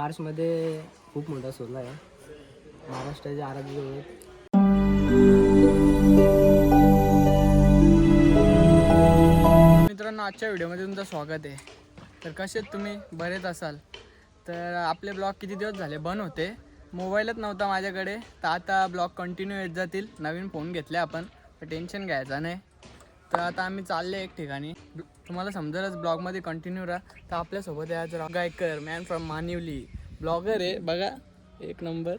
मार्चमध्ये खूप मोठा सोहळा आहे महाराष्ट्राच्या आराध्य दैवत. मित्रांनो, आजच्या व्हिडिओमध्ये तुमचं स्वागत आहे. तर कसे तुम्ही बरेच असाल. तर आपले ब्लॉग किती दिवस झाले बंद होते, मोबाईलच नव्हता माझ्याकडे. तर आता ब्लॉग कंटिन्यू येत जातील. नवीन फोन घेतले आपण, तर टेन्शन घ्यायचं नाही. तर आता आम्ही चालले एक ठिकाणी, तुम्हाला समजेलच ब्लॉगमध्ये कंटिन्यू राहा. तर आपल्यासोबत आहे आज गायकर, मॅन फ्रॉम मानिवली, ब्लॉगर आहे बघा, एक number.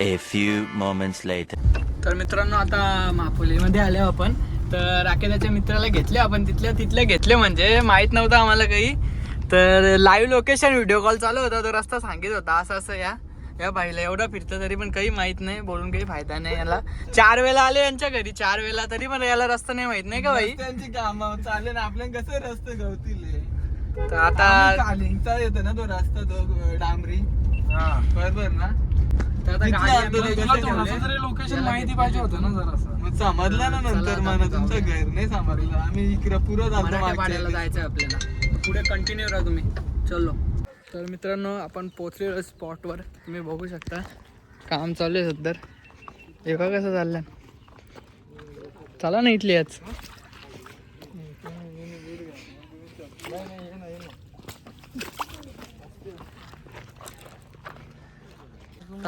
A few moments later. तर मित्रांनो, आता महापोलीमध्ये आले आपण. तर राकेदाच्या मित्राला घेतले आपण, तिथले घेतले, म्हणजे माहीत नव्हतं आम्हाला काही. तर लाईव्ह लोकेशन व्हिडिओ कॉल चालू होता, तो रस्ता सांगित होता असं असं या बाईला. एवढा फिरतं तरी पण काही माहीत नाही, बोलून काही फायदा नाही. याला 4 वेळा आले यांच्या घरी, 4 वेळा, तरी पण याला रस्ता नाही माहित नाही का बाई. त्यांची कामं चालेल, आपल्याला कसं रस्ते गवतील. तर आता कालिंगचा येतो ना तो रस्ता, तो डांबरी, बरोबर ना. तर आता लोकेशन माहिती पाहिजे होतं ना जरा. मग समजलं ना नंतर मला तुमचं घर नाही समजलं. आम्ही इकडे पुरं मराठा पाड्याला जातो. जायचं आपल्याला. पुढे कंटिन्यू राहा तुम्ही, चलो. तर मित्रांनो, आपण पोहोचलेलो स्पॉटवर. तुम्ही बघू शकता काम चालू आहे सध्या. हे का कसं चाललं, चला ना इथली आज.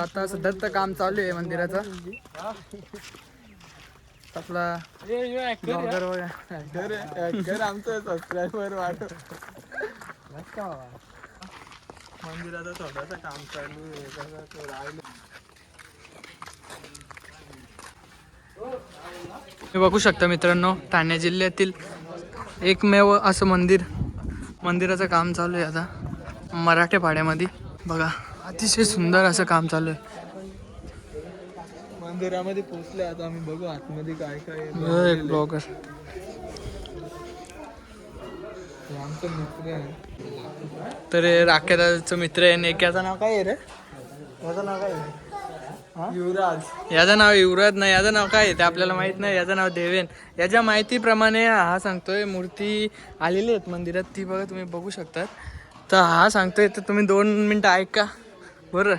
आता सध्या तर काम चालू आहे मंदिराचं. आपला ब्लॉगर घर आमचं सबस्क्रायबर वाढ. मंदिराचं थोडंसं काम चालू आहे. तुम्ही बघू शकता मित्रांनो, ठाणे जिल्ह्यातील एकमेव असं मंदिराचं काम चालू आहे आता मराठे पाड्यामध्ये. बघा, अतिशय सुंदर असं काम चालू आहे. मंदिरामध्ये पोहोचले आता आम्ही. बघू आतमध्ये काय काय एक ब्लॉगर, आमचं मित्र आहे. तर राकेदाचं मित्र आहे. याचं नाव काय आहे रे? याचं नाव काय आहे? युवराज. याचं नाव युवराज नाही, याचं नाव काय आहे ते आपल्याला माहित नाही. याचं नाव देवेन. याच्या माहितीप्रमाणे हा सांगतोय मूर्ती आलेली आहेत मंदिरात, ती बघा तुम्ही बघू शकतात. तर हा सांगतोय, तर तुम्ही 2 मिनटं ऐका बरं.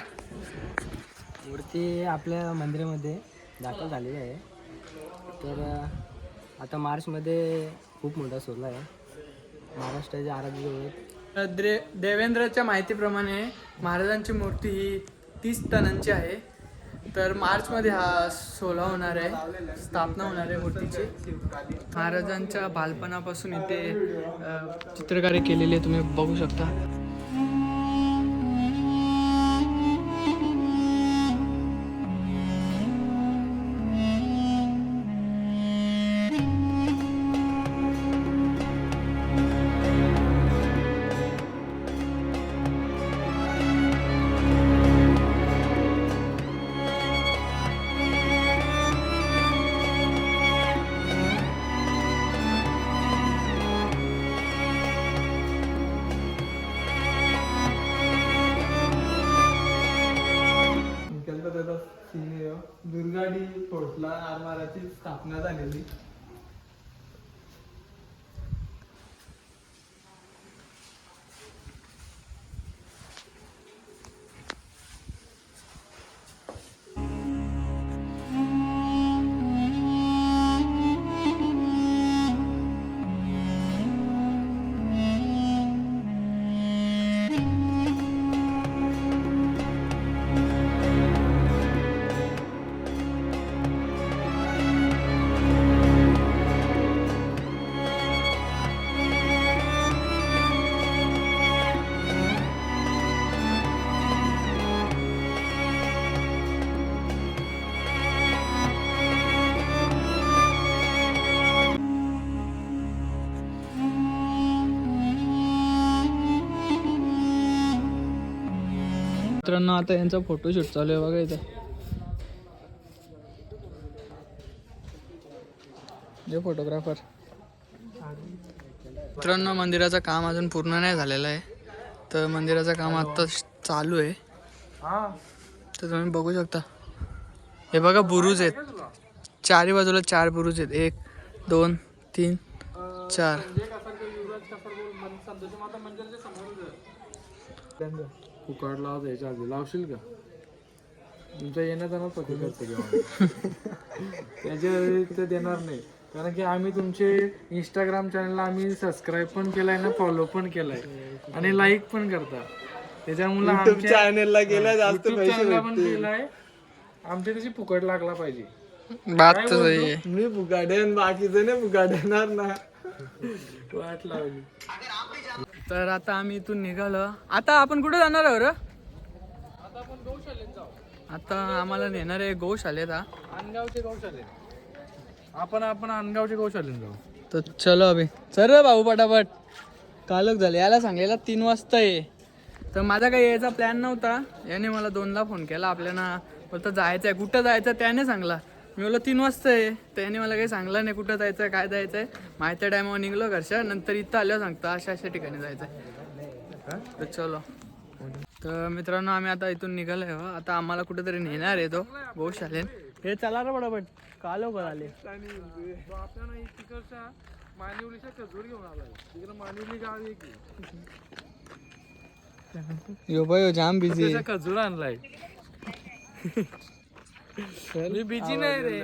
मूर्ती आपल्या मंदिरामध्ये दाखल झालेली आहे. तर आता मार्चमध्ये खूप मोठा सोहळा आहे महाराष्ट्राच्या आराध्य दैवत. देवेंद्रच्या माहितीप्रमाणे महाराजांची मूर्ती ही 30 टनांची आहे. तर मार्चमध्ये हा सोहळा होणार आहे, स्थापना होणार आहे मूर्तीची. महाराजांच्या बालपणापासून इथे चित्रकारी केलेली आहे, तुम्ही बघू शकता. दुर्गाडी फोर्टला आरमाराची स्थापना झालेली. मित्रांनो आता यांचा फोटोशूट चालू आहे बघा इथं. जे फोटोग्राफर. मित्रांनो मंदिराचं काम अजून पूर्ण नाही झालेलं आहे, तर मंदिराचं काम आता चालू आहे. तर तुम्ही बघू शकता, हे बघा बुरुज आहेत, चारही बाजूला 4 बुरुज आहेत. 1 2 3 4. फुकाडला द्यायच्या आधी लावशील का? तुमच्या येण्यात जाणार पती करते घेऊन त्याच्या देणार नाही, कारण की आम्ही तुमचे इंस्टाग्राम चॅनलला आम्ही सबस्क्राईब पण केलाय ना, फॉलो पण केलाय आणि लाईक पण करता. त्याच्यामुळे आमच्या चॅनलला गेला जास्त पैसे पण केलाय. आमच्या त्याची फुकट लागला पाहिजे. बात तर सही आहे. मी फुकाडेन, बाकीचं नाही फुकाडेणार ना. वाट लावली. तर आता आम्ही इथून निघालो. आता आपण कुठे जाणार आहोत? आता आम्हाला नेणार आहे गौशालेत. अनगावचे गौशाले. आपण अनगावचे गौशालेत जाऊ. तर चलो अभि चल भाऊ पटापट. कालच झाले, याला सांगलेला 3 वाजता ये. तर माझा काही यायचा प्लॅन नव्हता. याने मला 2ला फोन केला. आपल्याला बोलतं जायचं आहे. कुठं जायचं त्याने सांगला. मी बोललो 3 वाजता आहे. त्याने मला काही सांगलं नाही कुठं जायचं आहे, काय जायचं आहे. माहिती टायमावर निघलो घरच्या. नंतर इथं आल्यावर सांगता अशा ठिकाणी जायचं आहे. तर चलो. तर मित्रांनो आम्ही आता इथून निघालो आहे. आता आम्हाला कुठेतरी नेणार आहे तो गौशालेन. हे चला रे पटापट. का लवकर आले? आपल्याला तिकडच्या मानिवलीच्या खजूर घेऊन आलाय. तिकडे मानिवली गाव आहे की यो बाई जाम बिझी. खजूर आणलाय. मी बिझी नाही रे.